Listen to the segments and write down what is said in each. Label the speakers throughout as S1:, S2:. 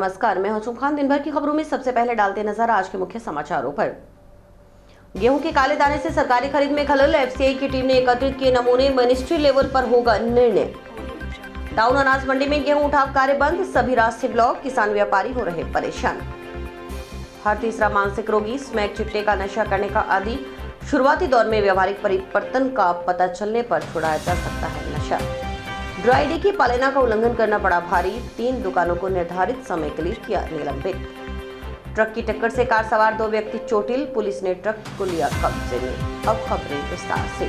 S1: नमस्कार, मैं हूं खान। दिन भर की खबरों में सबसे पहले डालते नजर आज के मुख्य समाचारों पर। गेहूं के काले दाने से सरकारी खरीद में खलल, एफसीआई की टीम ने एकत्रित किए नमूने, मिनिस्ट्री लेवल पर होगा निर्णय। टाउन अनाज मंडी में गेहूं उठाव कार्य बंद, सभी रास्ते ब्लॉक, किसान व्यापारी हो रहे परेशान। हर तीसरा मानसिक रोगी स्मैक चिट्टे का नशा करने का आदी, शुरुआती दौर में व्यवहारिक परिवर्तन का पता चलने पर छुड़ाया जा सकता है नशा। ड्राई डे की पालना का उल्लंघन करना पड़ा भारी, 3 दुकानों को निर्धारित समय के लिए किया निलंबित। ट्रक की टक्कर से कार सवार 2 व्यक्ति चोटिल, पुलिस ने ट्रक को लिया कब्जे में। अब खबरें विस्तार से।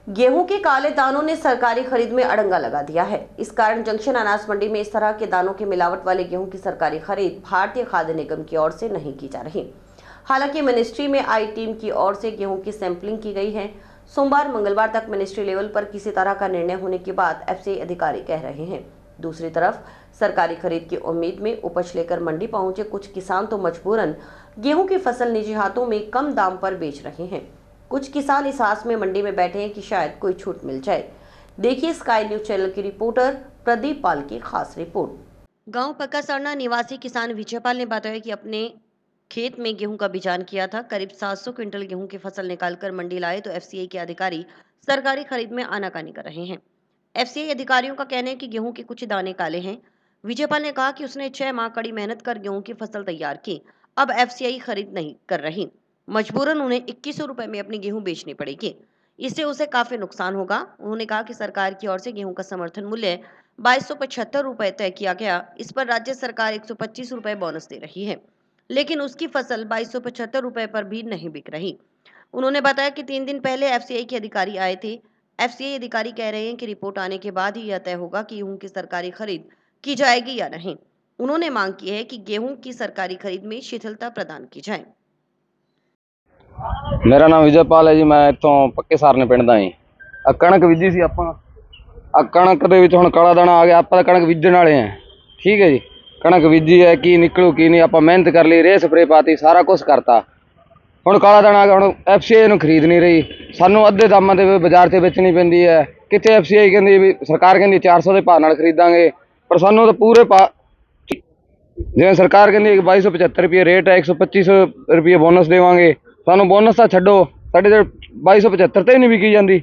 S1: गेहूं के काले दानों ने सरकारी खरीद में अड़ंगा लगा दिया है। इस कारण जंक्शन अनाज मंडी में इस तरह के दानों के मिलावट वाले गेहूं की सरकारी खरीद भारतीय खाद्य निगम की ओर से नहीं की जा रही। हालांकि मिनिस्ट्री में आई टीम की ओर से गेहूं की सैंपलिंग की गई है। सोमवार मंगलवार तक मिनिस्ट्री लेवल पर किसी तरह का निर्णय होने के बाद एफसीआई अधिकारी कह रहे हैं। दूसरी तरफ सरकारी खरीद की उम्मीद में उपज लेकर मंडी पहुंचे कुछ किसान तो मजबूरन गेहूं की फसल निजी हाथों में कम दाम पर बेच रहे हैं। कुछ किसान इस आस में मंडी में बैठे हैं कि शायद कोई छूट मिल जाए। देखिए स्काई न्यूज चैनल की रिपोर्टर प्रदीप पाल की खास रिपोर्ट। गांव पक्का सरना निवासी किसान विजयपाल ने बताया कि अपने खेत में गेहूं का बिजान किया था। करीब 700 क्विंटल गेहूं की फसल निकालकर मंडी लाए तो एफसीआई के अधिकारी सरकारी खरीद में आनाकानी कर रहे हैं। एफसीआई अधिकारियों का कहना है कि गेहूं के कुछ दाने काले हैं। विजयपाल ने कहा कि उसने 6 माह कड़ी मेहनत कर गेहूं की फसल तैयार की, अब एफसीआई खरीद नहीं कर रही, मजबूरन उन्हें 2100 रुपए में अपनी गेहूं बेचनी पड़ेगी। इससे उसे काफी नुकसान होगा। उन्होंने कहा कि सरकार की ओर से गेहूं का समर्थन मूल्य 2275 रुपए तय किया गया। इस पर राज्य सरकार 125 रुपए बोनस दे रही है, लेकिन उसकी फसल 2275 रुपए पर भी नहीं बिक रही। उन्होंने बताया कि 3 दिन पहले एफसीआई के अधिकारी आए थे। एफसीआई अधिकारी कह रहे हैं कि रिपोर्ट आने के बाद ही यह तय होगा कि गेहूं की सरकारी खरीद की जाएगी या नहीं। उन्होंने मांग की है कि गेहूं की सरकारी खरीद में शिथिलता प्रदान की जाए।
S2: मेरा नाम विजयपाल है जी। मैं इतों पक्के सारने पिंड दा ही। कणक बीजी सी आपां। कणक दे विच हुण काला दाना आ गया। आपां कणक बीजण वाले हैं, ठीक है जी। कणक बीजी है, की निकलू की नहीं, आपां मेहनत कर ली, रे स्प्रे पाती, सारा कुछ करता। हुण काला दाना आ गया। हुण एफसीआई नूं खरीद नहीं रही, सानू अद्धे दामां ते बाजार ते बेचनी पैंदी है। कित्थे एफसीआई कहंदी भी सरकार कहंदी 400 ਦੇ भाव नाल खरीदांगे, पर सानू तो पूरे जिवें सरकार कहंदी 2275 रुपये रेट है, 125 रुपये बोनस देवांगे। सानू बोनस तो छड्डो, साडे 2275 ते नहीं विकी जाती,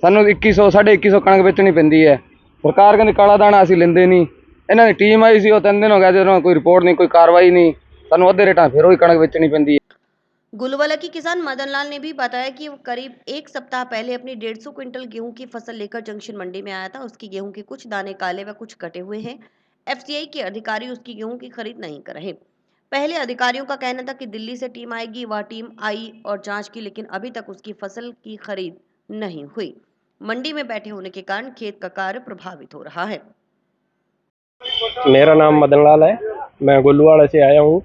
S2: सानू 2100 2150 कणक बेचनी पैंदी है। सरकार कहंदी काला दाना असीं लैंदे नहीं। इन्हां दी टीम आई सी, 3 दिन हो गए, जो कोई रिपोर्ट नहीं, कोई कार्रवाई नहीं, सानू अद्धे रेटां फिर वही कणक बेचनी पैंदी है।
S1: गुलवाला की किसान मदन लाल ने भी बताया कि वो करीब 1 सप्ताह पहले अपनी 150 क्विंटल गेहूं की फसल लेकर जंक्शन मंडी में आया था। उसकी गेहूं के कुछ दाने काले व कुछ कटे हुए हैं। एफसीआई के अधिकारी उसकी गेहूं की खरीद नहीं कर रहे। पहले अधिकारियों का कहना था कि दिल्ली से टीम आएगी, वह टीम आई और जांच की, लेकिन अभी तक उसकी फसल की खरीद नहीं हुई। मंडी में बैठे होने के कारण खेत का कार्य प्रभावित हो रहा है।
S3: मेरा नाम मदन लाल है, मैं गुलवाड़ा से आया हूँ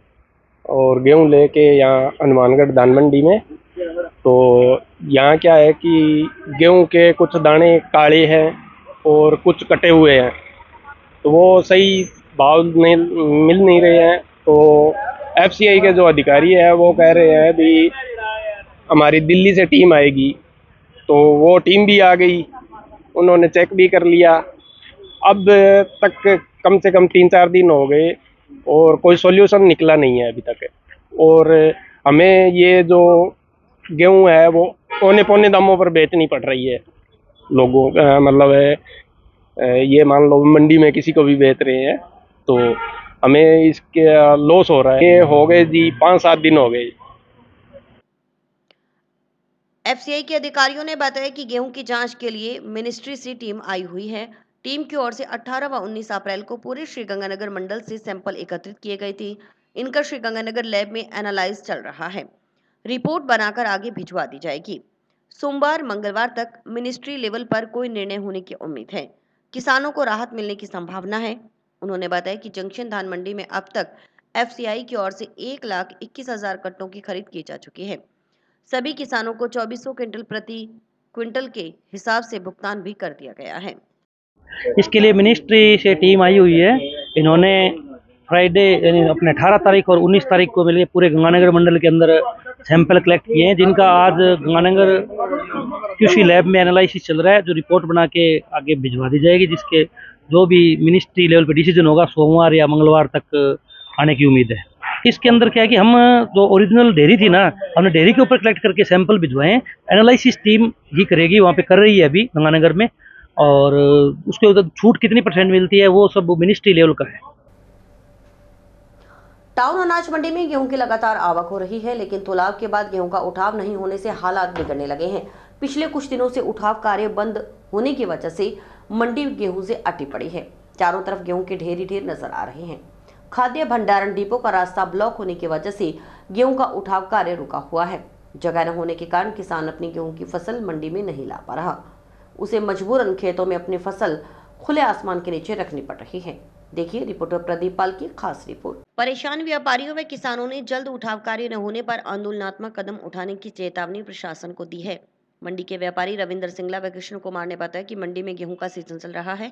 S3: और गेहूँ लेके यहाँ हनुमानगढ़ धान मंडी में। तो यहाँ क्या है कि गेहूँ के कुछ दाने काले हैं और कुछ कटे हुए हैं, तो वो सही भाव नहीं मिल नहीं रहे हैं। तो एफसीआई के जो अधिकारी है वो कह रहे हैं भी हमारी दिल्ली से टीम आएगी, तो वो टीम भी आ गई, उन्होंने चेक भी कर लिया। अब तक कम से कम 3-4 दिन हो गए और कोई सॉल्यूशन निकला नहीं है अभी तक। और हमें ये जो गेहूं है वो पौने पौने दामों पर बेचनी पड़ रही है लोगों, मतलब ये मान लो मंडी में किसी को भी बेच रहे हैं, तो हमें इसके लॉस हो रहा है। ये हो गए जी 5-7 दिन हो गए।
S1: एफसीआई के अधिकारियों ने बताया कि गेहूं की जांच के लिए मिनिस्ट्री से टीम आई हुई है। टीम की ओर से 18 व 19 अप्रैल को पूरे श्रीगंगानगर मंडल से सैंपल एकत्रित किए गए थे। इनका श्रीगंगानगर लैब में एनालाइज चल रहा है। रिपोर्ट बनाकर आगे भिजवा दी जाएगी। सोमवार मंगलवार तक मिनिस्ट्री लेवल पर कोई निर्णय होने की उम्मीद है। किसानों को राहत मिलने की संभावना है। उन्होंने बताया कि जंक्शन धान मंडी में अब तक एफसीआई की ओर से 1,21,000 कट्टों की खरीद की जा चुकी है। सभी किसानों को 2400 क्विंटल प्रति क्विंटल के हिसाब से भुगतान भी कर दिया गया है।
S4: इसके लिए मिनिस्ट्री से टीम आई हुई है। इन्होंने फ्राइडे यानी अपने 18 तारीख और 19 तारीख को मिले पूरे गंगानगर मंडल के अंदर सैंपल कलेक्ट किए हैं, जिनका आज गंगानगर QC लैब में एनालिसिस चल रहा है, जो रिपोर्ट बना के आगे भिजवा दी जाएगी, जिसके जो भी मिनिस्ट्री लेवल पे डिसीजन होगा सोमवार या मंगलवार तक आने की उम्मीद है। इसके अंदर क्या है कि हम जो ओरिजिनल डेयरी थी ना, हमने डेयरी के ऊपर कलेक्ट करके सैंपल भिजवाए हैं। एनालिसिस टीम ही करेगी, वहाँ पे कर रही है अभी गंगानगर में, और उसके उधर छूट कितनी % मिलती है वो सब मिनिस्ट्री लेवल का है।
S1: टाउन अनाज मंडी में गेहूं की लगातार आवक हो रही है, लेकिन तुलाव के बाद गेहूं का उठाव नहीं होने से हालात बिगड़ने लगे हैं। पिछले कुछ दिनों से उठाव कार्य बंद होने की वजह से मंडी गेहूं से अटी पड़ी है। चारों तरफ गेहूं के ढेर ही ढेर नजर आ रहे हैं। खाद्य भंडारण डिपो का रास्ता ब्लॉक होने की वजह से गेहूं का उठाव कार्य रुका हुआ है। जगह न होने के कारण किसान अपनी गेहूं की फसल मंडी में नहीं ला पा रहा। उसे मजबूरन खेतों में अपनी फसल खुले आसमान के नीचे रखनी पड़ रही है। देखिए रिपोर्टर प्रदीप पाल की खास रिपोर्ट। परेशान व्यापारियों व किसानों ने जल्द उठाव कार्य न होने पर आंदोलनात्मक कदम उठाने की चेतावनी प्रशासन को दी है। मंडी के व्यापारी रविंद्र सिंगला व कृष्ण कुमार ने बताया कि मंडी में गेहूं का सीजन चल रहा है।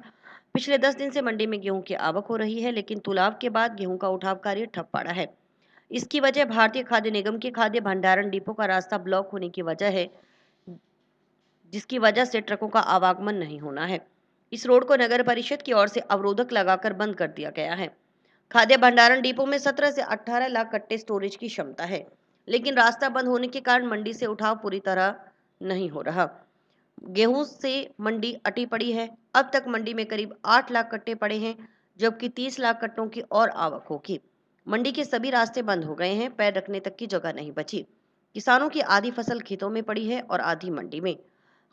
S1: पिछले 10 दिन से मंडी में गेहूं की आवक हो रही है, लेकिन तुलाव के बाद गेहूं का उठाव कार्य ठप पड़ा है। इसकी वजह भारतीय खाद्य निगम के खाद्य भंडारण डिपो का रास्ता ब्लॉक होने की वजह है, जिसकी वजह से ट्रकों का आवागमन नहीं होना है। इस रोड को नगर परिषद की ओर से अवरोधक लगाकर बंद कर दिया गया है। खाद्य भंडारण डिपो में 17 से 18 लाख कट्टे स्टोरेज की क्षमता है, लेकिन रास्ता बंद होने के कारण मंडी से उठाव पूरी तरह नहीं हो रहा। गेहूं से मंडी अटी पड़ी है। अब तक मंडी में करीब 8 लाख कट्टे पड़े हैं, जबकि 30 लाख कट्टों की और आवक होगी। मंडी के सभी रास्ते बंद हो गए हैं, पैर रखने तक की जगह नहीं बची। किसानों की आधी फसल खेतों में पड़ी है और आधी मंडी में।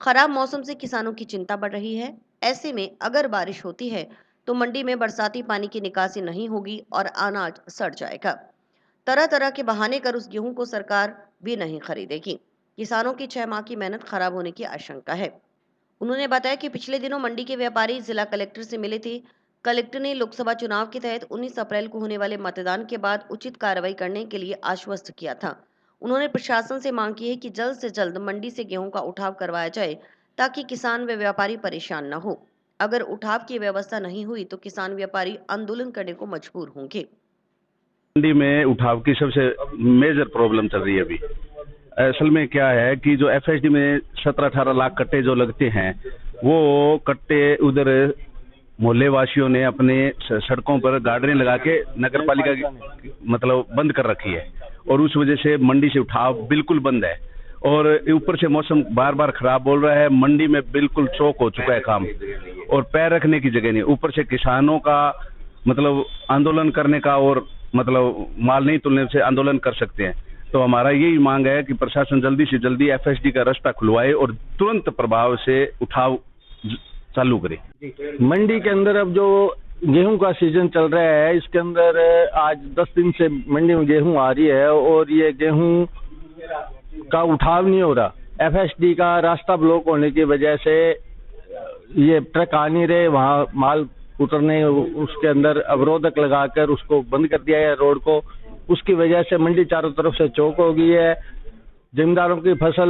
S1: खराब मौसम से किसानों की चिंता बढ़ रही है। ऐसे में अगर बारिश होती है तो मंडी में बरसाती पानी की निकासी नहीं होगी और अनाज सड़ जाएगा। तरह तरह के बहाने कर उस गेहूं को सरकार भी नहीं खरीदेगी। किसानों की 6 माह की मेहनत खराब होने की आशंका है। उन्होंने बताया कि पिछले दिनों मंडी के व्यापारी जिला कलेक्टर से मिले थे। कलेक्टर ने लोकसभा चुनाव के तहत 19 अप्रैल को होने वाले मतदान के बाद उचित कार्रवाई करने के लिए आश्वस्त किया था। उन्होंने प्रशासन से मांग की है कि जल्द से जल्द मंडी से गेहूं का उठाव करवाया जाए, ताकि किसान व व्यापारी परेशान न हो। अगर उठाव की व्यवस्था नहीं हुई तो किसान व्यापारी आंदोलन करने को मजबूर होंगे।
S5: मंडी में उठाव की सबसे मेजर प्रॉब्लम चल रही है अभी। असल में क्या है कि जो एफएसडी में 17-18 लाख कट्टे जो लगते हैं, वो कट्टे उधर मोहल्ले वासियों ने अपने सड़कों पर गार्डरें लगा के नगर पालिका की मतलब बंद कर रखी है, और उस वजह से मंडी से उठाव बिल्कुल बंद है। और ऊपर से मौसम बार बार खराब बोल रहा है, मंडी में बिल्कुल चौक हो चुका है काम, और पैर रखने की जगह नहीं। ऊपर से किसानों का मतलब आंदोलन करने का, और मतलब माल नहीं तुलने से आंदोलन कर सकते हैं। तो हमारा यही मांग है कि प्रशासन जल्दी से जल्दी एफएसडी का रास्ता खुलवाए और तुरंत प्रभाव से उठाव चालू करे।
S6: मंडी के अंदर अब जो गेहूं का सीजन चल रहा है, इसके अंदर आज 10 दिन से मंडी में गेहूं आ रही है और ये गेहूं का उठाव नहीं हो रहा। एफएसडी का रास्ता ब्लॉक होने की वजह से ये ट्रक आ नहीं रहे, वहाँ माल उतरने, उसके अंदर अवरोधक लगाकर उसको बंद कर दिया है रोड को। उसकी वजह से मंडी चारों तरफ से चौक हो गई है। जमींदारों की फसल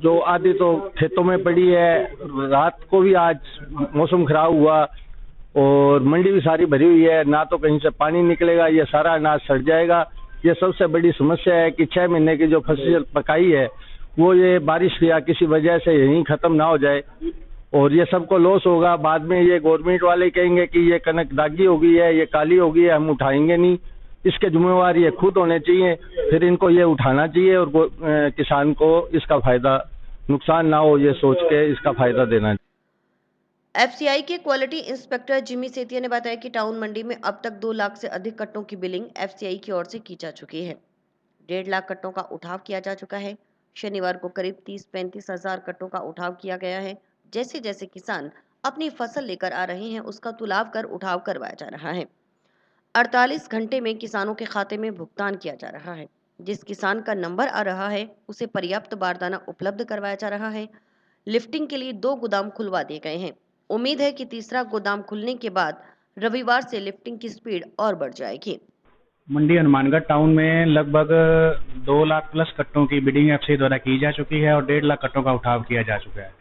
S6: जो आधी तो खेतों में पड़ी है, रात को भी आज मौसम खराब हुआ और मंडी भी सारी भरी हुई है, ना तो कहीं से पानी निकलेगा, ये सारा अनाज सड़ जाएगा। ये सबसे बड़ी समस्या है कि 6 महीने की जो फसल पकाई है वो ये बारिश या किसी वजह से यहीं खत्म ना हो जाए, और ये सबको लॉस होगा। बाद में ये गवर्नमेंट वाले कहेंगे कि ये कनक दागी हो गई है, ये काली हो गई है, हम उठाएंगे नहीं। इसके जिम्मेवार ये खुद होने चाहिए, फिर इनको ये उठाना चाहिए और किसान को इसका फायदा नुकसान ना हो, ये सोच के इसका फायदा देना।
S1: एफसीआई के क्वालिटी इंस्पेक्टर जिमी सेतिया ने बताया कि टाउन मंडी में अब तक 2 लाख से अधिक कट्टों की बिलिंग एफसीआई की ओर से की जा चुकी है। 1.5 लाख कट्टों का उठाव किया जा चुका है। शनिवार को करीब 30-35 हजार कट्टों का उठाव किया गया है। जैसे जैसे किसान अपनी फसल लेकर आ रहे हैं, उसका तुलाव कर उठाव करवाया जा रहा है। 48 घंटे में किसानों के खाते में भुगतान किया जा रहा है। जिस किसान का नंबर आ रहा है उसे पर्याप्त बारदाना उपलब्ध करवाया जा रहा है। लिफ्टिंग के लिए 2 गोदाम खुलवा दिए गए हैं। उम्मीद है कि तीसरा गोदाम खुलने के बाद रविवार से लिफ्टिंग की स्पीड और बढ़ जाएगी।
S7: मंडी हनुमानगढ़ टाउन में लगभग 2 लाख प्लस कट्टों की बिडिंग एफसीआई द्वारा की जा चुकी है और 1.5 लाख कट्टों का उठाव किया जा चुका है।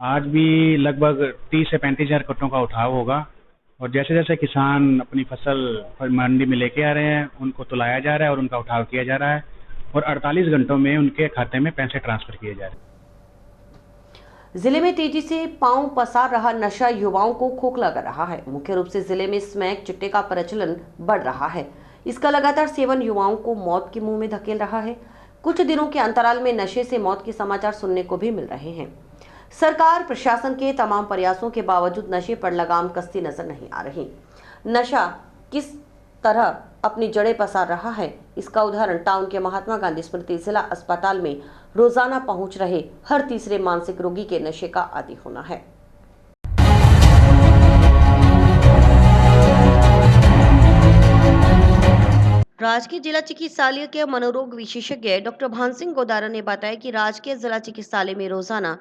S7: आज भी लगभग 30 से 35 हजार कट्टों का उठाव होगा, और जैसे जैसे किसान अपनी फसल मंडी में लेके आ रहे हैं, उनको तुलाया जा रहा है और उनका उठाव किया जा रहा है, और 48 घंटों में उनके खाते में पैसे ट्रांसफर किए जा रहे हैं।
S1: जिले में तेजी से पांव पसार रहा नशा युवाओं को खोखला कर रहा है। मुख्य रूप से जिले में स्मैक चिट्टे का प्रचलन बढ़ रहा है। इसका लगातार सेवन युवाओं को मौत के मुंह में धकेल रहा है। कुछ दिनों के अंतराल में नशे से मौत के समाचार सुनने को भी मिल रहे हैं। सरकार प्रशासन के तमाम प्रयासों के बावजूद नशे पर लगाम कसती नजर नहीं आ रही। नशा किस तरह अपनी जड़ें पसार रहा है, इसका उदाहरण टाउन के महात्मा गांधी स्मृति जिला अस्पताल में रोजाना पहुंच रहे हर तीसरे मानसिक रोगी के नशे का आदी होना है। राजकीय जिला चिकित्सालय के मनोरोग विशेषज्ञ डॉक्टर भान सिंह गोदारा ने बताया कि राजकीय जिला चिकित्सालय में रोजाना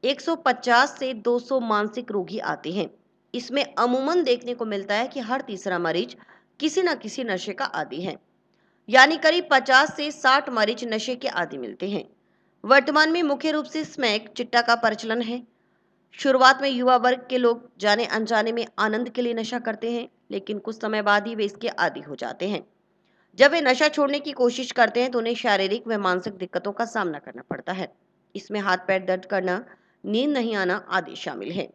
S1: 150 से 200 मानसिक रोगी आते हैं। इसमें अमूमन देखने को मिलता है कि हर तीसरा मरीज किसी न किसी नशे का आदी है, यानी करीब 50 से 60 मरीज नशे के आदी मिलते हैं। वर्तमान में मुख्य रूप से स्मैक चिट्टा का प्रचलन है। शुरुआत में युवा वर्ग के लोग जाने अनजाने में आनंद के लिए नशा करते हैं, लेकिन कुछ समय बाद ही वे इसके आदी हो जाते हैं। जब वे नशा छोड़ने की कोशिश करते हैं तो उन्हें शारीरिक व मानसिक दिक्कतों का सामना करना पड़ता है। इसमें हाथ पैर दर्द करना, नींद नहीं आना आदि शामिल है।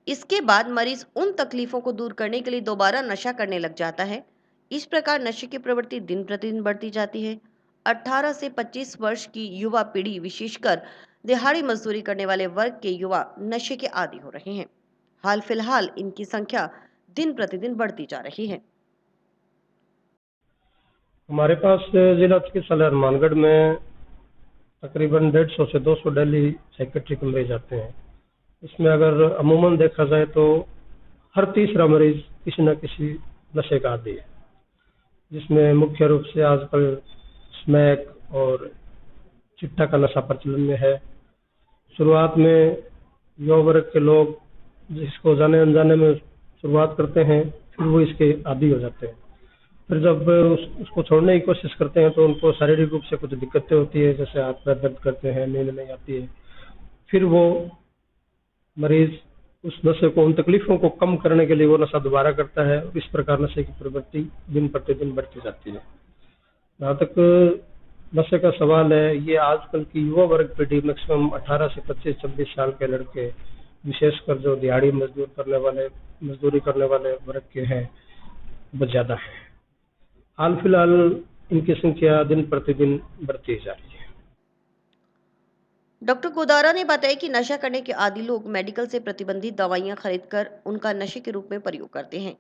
S1: इसके बाद मरीज उन तकलीफों को दूर करने के लिए दोबारा नशा करने लग जाता है। इस प्रकार नशे की प्रवृत्ति दिन प्रतिदिन बढ़ती जाती है। 18 से 25 वर्ष की युवा पीढ़ी, विशेषकर दिहाड़ी मजदूरी करने वाले वर्ग के युवा नशे के आदी हो रहे हैं। हाल फिलहाल इनकी संख्या दिन प्रतिदिन बढ़ती जा रही है।
S3: हमारे पास जिला चिकित्सालय हनुमानगढ़ में तकरीबन 150 से 200 डेली साइकेट्रिक मरीज आते हैं। इसमें अगर अमूमन देखा जाए तो हर तीसरा मरीज किसी न किसी नशे का आदी है, जिसमें मुख्य रूप से आजकल स्मैक और चिट्टा का नशा प्रचलन में है। शुरुआत में युवा वर्ग के लोग जिसको जाने अनजाने में शुरुआत करते हैं, फिर वो इसके आदी हो जाते हैं। फिर जब उसको छोड़ने की कोशिश करते हैं तो उनको शारीरिक रूप से कुछ दिक्कतें होती है, जैसे हाथ पैर दर्द करते हैं, नींद नहीं आती है। फिर वो मरीज उस नशे को, उन तकलीफों को कम करने के लिए वो नशा दोबारा करता है। इस प्रकार नशे की प्रवृत्ति दिन प्रतिदिन बढ़ती जाती है। जहाँ तक नशे का सवाल है, ये आजकल की युवा वर्ग पीढ़ी मैक्सिमम 18 से 25-26 साल के लड़के, विशेषकर जो दिहाड़ी मजदूरी करने वाले वर्ग के हैं, बहुत ज्यादा है। हाल फिलहाल इनकी संख्या दिन प्रतिदिन बढ़ती जा रही है।
S1: डॉक्टर गोदारा ने बताया कि नशा करने के आदी लोग मेडिकल से प्रतिबंधित दवाइयां खरीदकर उनका नशे के रूप में प्रयोग करते हैं।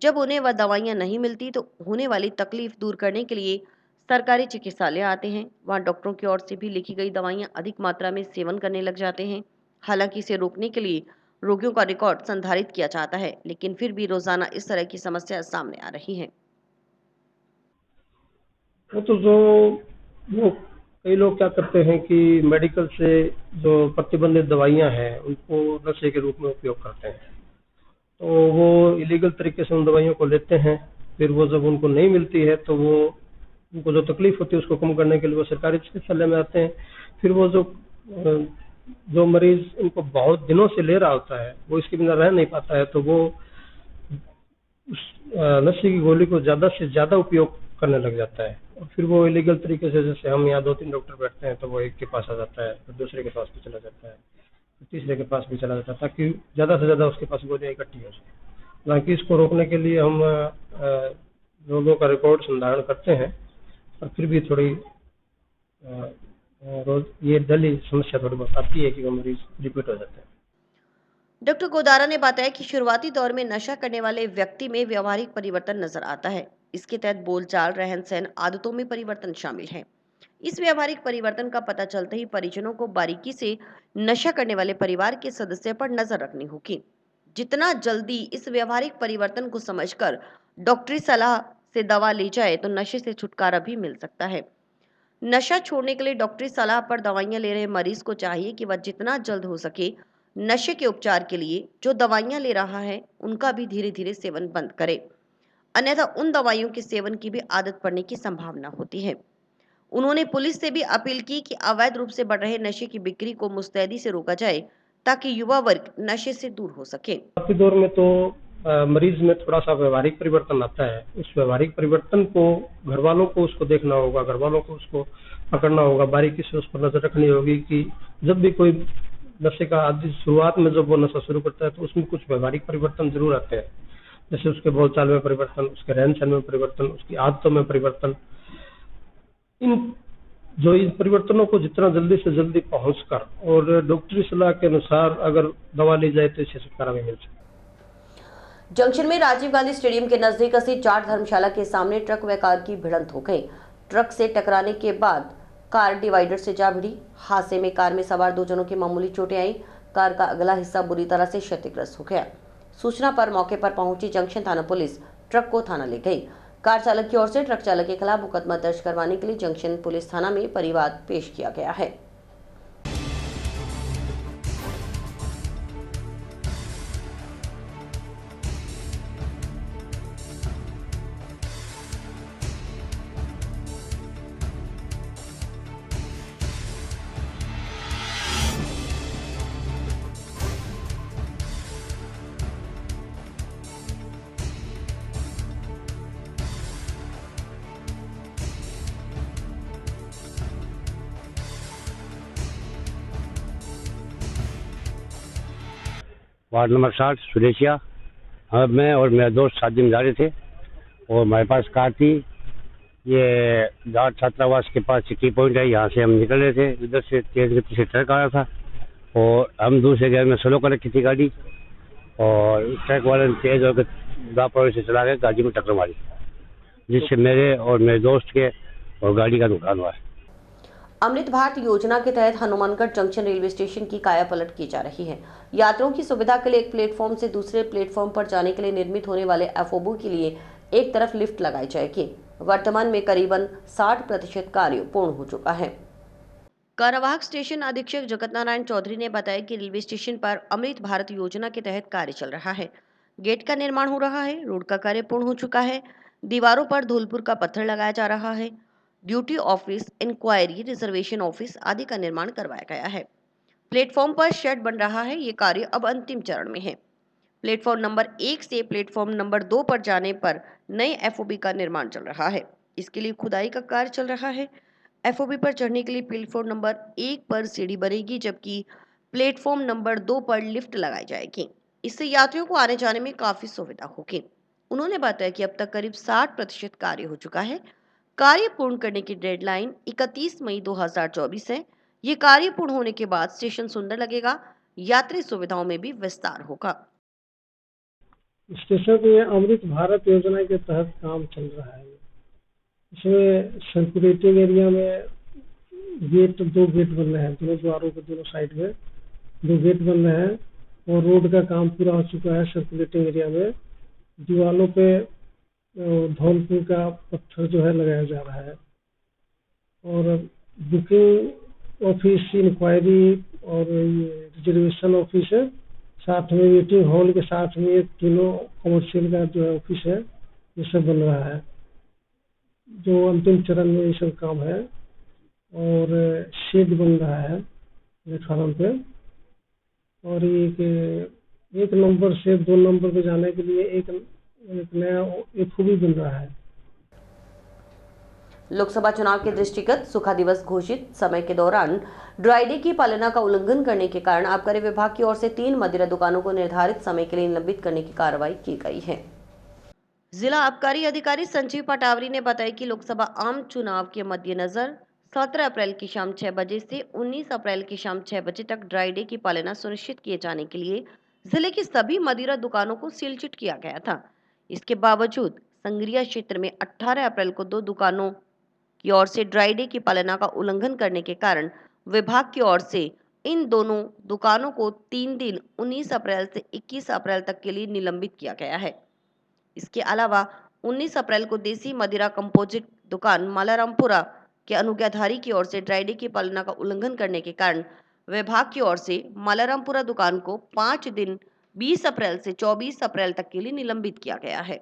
S1: जब उन्हें वह दवाइयां नहीं मिलती तो होने वाली तकलीफ दूर करने के लिए सरकारी चिकित्सालय आते हैं। वहां डॉक्टरों की ओर से भी लिखी गई दवाइयां अधिक मात्रा में सेवन करने लग जाते हैं। हालांकि इसे रोकने के लिए रोगियों का रिकॉर्ड संधारित किया जाता है, लेकिन फिर भी रोजाना इस तरह की समस्या सामने आ रही है।
S3: वो कई लोग क्या करते हैं कि मेडिकल से जो प्रतिबंधित दवाइयां हैं उनको नशे के रूप में उपयोग करते हैं। तो वो इलीगल तरीके से उन दवाइयों को लेते हैं। फिर वो जब उनको नहीं मिलती है तो वो उनको जो तकलीफ होती है उसको कम करने के लिए वो सरकारी चिकित्सालय में आते हैं। फिर वो जो मरीज उनको बहुत दिनों से ले रहा होता है, वो इसके बिना रह नहीं पाता है, तो वो उस नशे की गोली को ज्यादा से ज्यादा उपयोग करने लग जाता है। और फिर वो इलीगल तरीके से, जैसे हम यहाँ 2-3 डॉक्टर बैठते हैं तो वो एक के पास आ जाता है, फिर दूसरे के पास भी चला जाता है, फिर तीसरे के पास भी चला जाता है, ताकि ज्यादा से ज्यादा उसके पास गोलियां इकट्ठी हो जाए। बाकी इसको रोकने के लिए हम लोगों का रिकॉर्ड संधारण करते हैं, और फिर भी थोड़ी रोज ये डेली समस्या थोड़ी बहुत आती है कि वो मरीज रिपीट हो जाते हैं।
S1: डॉक्टर गोदारा ने बताया कि शुरुआती दौर में नशा करने वाले व्यक्ति में व्यवहारिक परिवर्तन नजर आता है। इसके तहत बोलचाल, रहन सहन, आदतों में परिवर्तन शामिल है। इस व्यवहारिक परिवर्तन का पता चलते ही परिजनों को बारीकी से नशा करने वाले परिवार के सदस्य पर नजर रखनी होगी। जितना जल्दी इस व्यवहारिक परिवर्तन को समझकर डॉक्टरी सलाह से दवा ली जाए तो नशे से छुटकारा भी मिल सकता है। नशा छोड़ने के लिए डॉक्टरी सलाह पर दवाइयां ले रहे मरीज को चाहिए कि वह जितना जल्द हो सके नशे के उपचार के लिए जो दवाइयां ले रहा है उनका भी धीरे धीरे सेवन बंद करे, अन्यथा उन दवाइयों के सेवन की भी आदत पड़ने की संभावना होती है। उन्होंने पुलिस से भी अपील की कि अवैध रूप से बढ़ रहे नशे की बिक्री को मुस्तैदी से रोका जाए ताकि युवा वर्ग नशे से दूर हो सके।
S3: अभी दौर में तो मरीज में थोड़ा सा व्यवहारिक परिवर्तन आता है। उस व्यवहारिक परिवर्तन को घर वालों को उसको देखना होगा, घर वालों को उसको पकड़ना होगा, बारीकी से उस पर नजर रखनी होगी कि जब भी कोई
S8: नशे का आदि शुरुआत में जब वो नशा शुरू करता है तो उसमें कुछ व्यवहारिक परिवर्तन जरूर आते हैं, जैसे उसके बोलचाल में परिवर्तन, उसके रहन सहन में परिवर्तन, उसकी आदतों में परिवर्तन। इन परिवर्तनों को जितना जल्दी से जल्दी पहुंचकर और डॉक्टरी सलाह के अनुसार अगर दवा ली जाए तो इससे छुटकारा भी मिल सकता है।
S1: जंक्शन में राजीव गांधी स्टेडियम के नजदीक स्थित जाट धर्मशाला के सामने ट्रक व कार की भिड़ंत हो गई। ट्रक से टकराने के बाद कार डिवाइडर से जा भिड़ी। हादसे में कार में सवार 2 जनों की मामूली चोटें आई। कार का अगला हिस्सा बुरी तरह से क्षतिग्रस्त हो गया। सूचना पर मौके पर पहुंची जंक्शन थाना पुलिस ट्रक को थाना ले गई। कार चालक की ओर से ट्रक चालक के खिलाफ मुकदमा दर्ज करवाने के लिए जंक्शन पुलिस थाना में परिवाद पेश किया गया है।
S9: Ward number 60 सुरेशिया। अब मैं और मेरा दोस्त शादी में जा रहे थे और हमारे पास कार थी। ये जाट छात्रावास के पास सिटी पॉइंट है, यहाँ से हम निकल रहे थे। इधर से तेज गति से ट्रक आ रहा था और हम दूसरे गेयर में स्लो कर रखी थी गाड़ी और ट्रक वाले ने तेज और लापरवाही से चला के गाड़ी में टक्कर मारी, जिससे मेरे और मेरे दोस्त के और गाड़ी का नुकसान हुआ है।
S1: अमृत भारत योजना के तहत हनुमानगढ़ जंक्शन रेलवे स्टेशन की काया पलट की जा रही है। यात्रियों की सुविधा के लिए एक प्लेटफॉर्म से दूसरे प्लेटफॉर्म पर जाने के लिए निर्मित होने वाले एफओबी के लिए एक तरफ लिफ्ट लगाई जाएगी। वर्तमान में करीबन 60% कार्य पूर्ण हो चुका है। कार्यवाहक स्टेशन अधीक्षक जगत नारायण चौधरी ने बताया कि रेलवे स्टेशन पर अमृत भारत योजना के तहत कार्य चल रहा है। गेट का निर्माण हो रहा है, रोड का कार्य पूर्ण हो चुका है, दीवारों पर धूलपुर का पत्थर लगाया जा रहा है, duty office, inquiry, reservation office आदि का निर्माण करवाया गया है। प्लेटफॉर्म पर शेड बन रहा है। ये कार्य अब अंतिम चरण में है। प्लेटफॉर्म नंबर 1 से प्लेटफॉर्म नंबर 2 पर जाने पर नए एफओबी का निर्माण चल रहा है। इसके लिए खुदाई का कार्य चल रहा है। एफओबी पर चढ़ने के लिए प्लेटफॉर्म नंबर 1 पर सीढ़ी बनेगी, जबकि प्लेटफॉर्म नंबर 2 पर लिफ्ट लगाई जाएगी। इससे यात्रियों को आने जाने में काफी सुविधा होगी। उन्होंने बताया कि अब तक करीब 60% कार्य हो चुका है। कार्य पूर्ण करने की डेडलाइन 31 मई 2024 है। ये कार्य पूर्ण होने के बाद स्टेशन सुंदर लगेगा, यात्री सुविधाओं में भी विस्तार होगा।
S8: स्टेशन पे अमृत भारत योजना के तहत काम चल रहा है। इसमें सर्कुलेटिंग एरिया में 2 गेट बन रहे हैं, दोनों द्वारों के दोनों साइड में 2 गेट बन रहे हैं और रोड का काम पूरा हो चुका है। सर्कुलेटिंग एरिया में दीवारों पे धौलपुर का पत्थर जो है लगाया जा रहा है और बुकिंग ऑफिस, इंक्वायरी और रिजर्वेशन ऑफिस है, साथ में मीटिंग हॉल के साथ में तीनों कमर्शियल का जो है ऑफिस है, ये सब बन रहा है। जो अंतिम चरण में ये सब काम है और शेड बन रहा है प्लेटफार्म पे और एक नंबर से 2 नंबर पे जाने के लिए एक नया एफओबी बन रहा है।
S1: लोकसभा चुनाव के दृष्टिगत सूखा दिवस घोषित समय के दौरान ड्राई डे की पालना का उल्लंघन करने के कारण आबकारी विभाग की ओर से 3 मदिरा दुकानों को निर्धारित समय के लिए निलंबित करने की कार्रवाई की गई है। जिला आबकारी अधिकारी संजीव पटावरी ने बताया कि लोकसभा आम चुनाव के मद्देनजर 17 अप्रैल की शाम 6 बजे से 19 अप्रैल की शाम 6 बजे तक ड्राई डे की पालना सुनिश्चित किए जाने के लिए जिले की सभी मदिरा दुकानों को सीलचिट किया गया था। इसके बावजूद संग्रिया क्षेत्र में 18 अप्रैल को 2 दुकानों की ओर से ड्राई डे की पालना का उल्लंघन करने के कारण विभाग की ओर से इन दोनों दुकानों को 3 दिन 19 अप्रैल से 21 अप्रैल तक के लिए निलंबित किया गया है। इसके अलावा 19 अप्रैल को देसी मदिरा कंपोजिट दुकान मालारामपुरा के अनुज्ञाधारी की ओर से ड्राई डे की पालना का उल्लंघन करने के कारण विभाग की ओर से मालारामपुरा दुकान को 5 दिन 20 अप्रैल से 24 अप्रैल तक के लिए निलंबित किया गया है।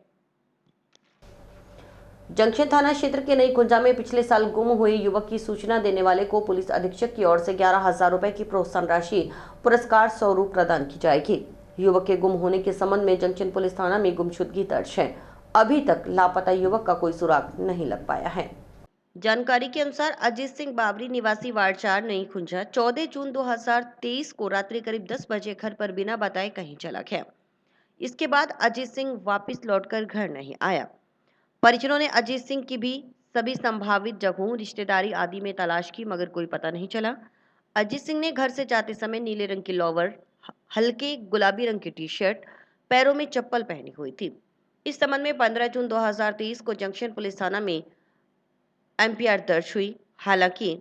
S1: जंक्शन थाना क्षेत्र के नई खुंजा में पिछले साल गुम हुए युवक की सूचना देने वाले को पुलिस अधीक्षक की ओर से 11,000 रुपए की प्रोत्साहन राशि पुरस्कार स्वरूप प्रदान की जाएगी। युवक के गुम होने के संबंध में जंक्शन पुलिस थाना में गुमशुदगी दर्ज है। अभी तक लापता युवक का कोई सुराग नहीं लग पाया है। जानकारी के अनुसार अजीत सिंह बाबरी निवासी वार्ड 4 नई खुंजा 14 जून 2023 को रात्रि करीब 10 बजे घर पर बिना बताए कहीं चला गया। इसके बाद अजीत सिंह वापस लौटकर घर नहीं आया। परिजनों ने अजीत सिंह की भी सभी संभावित जगहों, रिश्तेदारी आदि में तलाश की मगर कोई पता नहीं चला। अजीत सिंह ने घर से जाते समय नीले रंग की लोवर, हल्के गुलाबी रंग की टी शर्ट, पैरों में चप्पल पहनी हुई थी। इस संबंध में 15 जून 2023 को जंक्शन पुलिस थाना में एफआईआर दर्ज हुई। हालांकि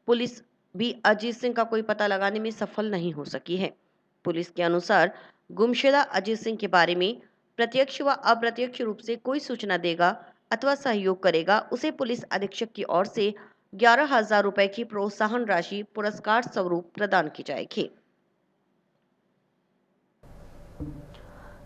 S1: पुलिस भी अजीत सिंह का कोई पता लगाने में सफल नहीं हो सकी है। पुलिस के अनुसार गुमशुदा अजीत सिंह के बारे में प्रत्यक्ष व अप्रत्यक्ष रूप से कोई सूचना देगा अथवा सहयोग करेगा उसे पुलिस अधीक्षक की ओर से 11,000 रुपए की प्रोत्साहन राशि पुरस्कार स्वरूप प्रदान की जाएगी।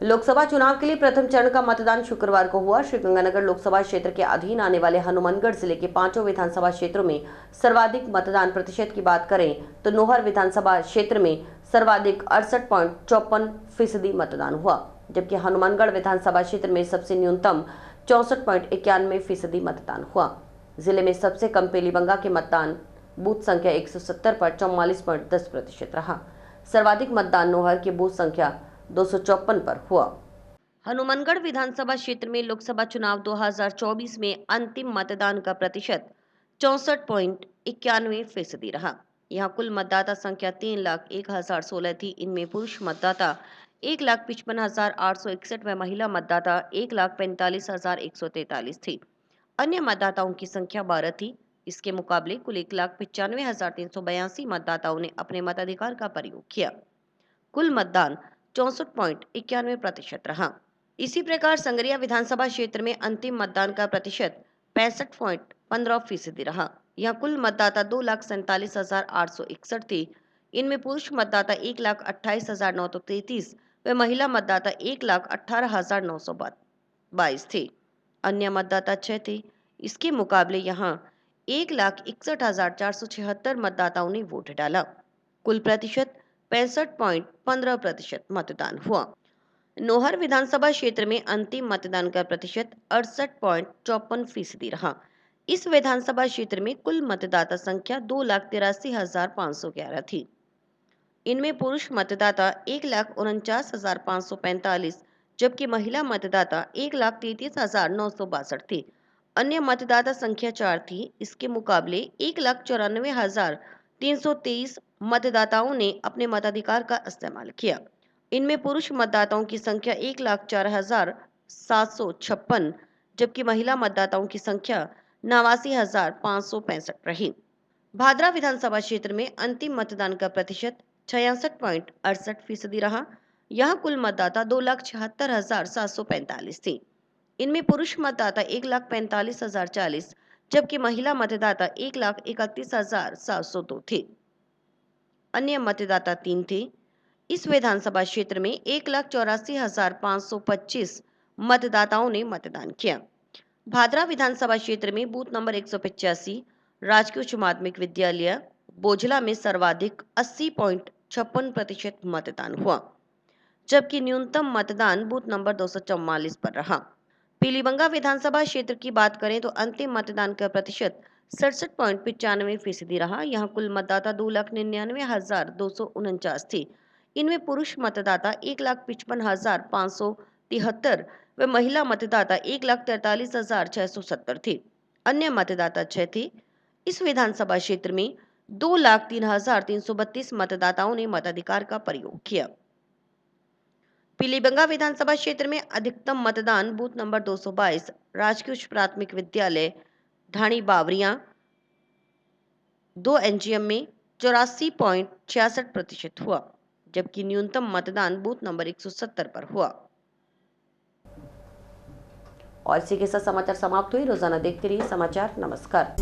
S1: लोकसभा चुनाव के लिए प्रथम चरण का मतदान शुक्रवार को हुआ। श्रीगंगानगर लोकसभा क्षेत्र के अधीन आने वाले हनुमानगढ़ जिले के 5 विधानसभा क्षेत्रों में सर्वाधिक मतदान प्रतिशत की बात करें तो नोहर विधानसभा क्षेत्र में सर्वाधिक 68.54% मतदान हुआ, जबकि हनुमानगढ़ विधानसभा क्षेत्र में सबसे न्यूनतम 64.91% मतदान हुआ। जिले में सबसे कम पीलीबंगा के मतदान बूथ संख्या 170 पर 44.10% रहा। सर्वाधिक मतदान नोहर की बूथ संख्या 254 पर हुआ। हनुमानगढ़ विधानसभा क्षेत्र में लोकसभा चुनाव 2024 में अंतिम मतदान का प्रतिशत 64.91% रहा। यहाँ कुल मतदाता संख्या 3,01,016 थी। इनमें पुरुष मतदाता 1,55,861 व महिला मतदाता 1,45,143 थी। अन्य मतदाताओं की संख्या 12 थी। इसके मुकाबले कुल 1,95,382 मतदाताओं ने अपने मताधिकार का प्रयोग किया। कुल मतदान 64.91% रहा। इसी प्रकार संगरिया विधानसभा क्षेत्र में अंतिम मतदान का प्रतिशत 65.15% रहा। यहाँ कुल मतदाता 2,47,861 थे। इनमें पुरुष मतदाता 1,28,933 व महिला मतदाता 1,18,922 थे। अन्य मतदाता 6 थे। इसके मुकाबले यहाँ 1,61,476 मतदाताओं ने वोट डाला। कुल प्रतिशत 65.15% मतदान हुआ। नोहर विधानसभा क्षेत्र में अंतिम मतदान का प्रतिशत 68.54% रहा। इस विधानसभा क्षेत्र में कुल मतदाता संख्या 2,83,511 थी। इनमें पुरुष मतदाता 1,49,545 जबकि महिला मतदाता 1,33,962 थी। अन्य मतदाता संख्या 4 थी। इसके मुकाबले 1,94,323 मतदाताओं ने अपने मताधिकार का इस्तेमाल किया। इनमें पुरुष मतदाताओं की संख्या 1,04,756 जबकि महिला मतदाताओं की संख्या 89,565 रही। भादरा विधानसभा क्षेत्र में अंतिम मतदान का प्रतिशत 66.68% रहा। यहाँ कुल मतदाता 2,76,745 थी। इनमें पुरुष मतदाता 1,45,040 जबकि महिला मतदाता 1,31,702 थे। अन्य मतदाता 3 थे। इस विधानसभा क्षेत्र में 1,84,525 मतदाताओं ने मतदान किया। भादरा विधानसभा क्षेत्र में बूथ नंबर 185 राजकीय उच्च माध्यमिक विद्यालय बोझला में सर्वाधिक 80.56% मतदान हुआ, जबकि न्यूनतम मतदान बूथ नंबर 244 पर रहा। पीलीबंगा विधानसभा क्षेत्र की बात करें तो अंतिम मतदान का प्रतिशत 67.95% रहा। यहाँ कुल मतदाता 2,99,249 थे। इनमें पुरुष मतदाता 1,55,573 व महिला मतदाता 1,43,670 थे। अन्य मतदाता 6 थे। इस विधानसभा क्षेत्र में 2,03,332 मतदाताओं ने मताधिकार का प्रयोग किया। पीलीबंगा विधानसभा क्षेत्र में अधिकतम मतदान बूथ नंबर 222 राजकीय उच्च प्राथमिक विद्यालय ढाणी बावरिया 2 एनजीएम में 84.66% हुआ, जबकि न्यूनतम मतदान बूथ नंबर 170 पर हुआ। और इसी के साथ समाचार समाप्त हुए। रोजाना देखते रहिए समाचार। नमस्कार।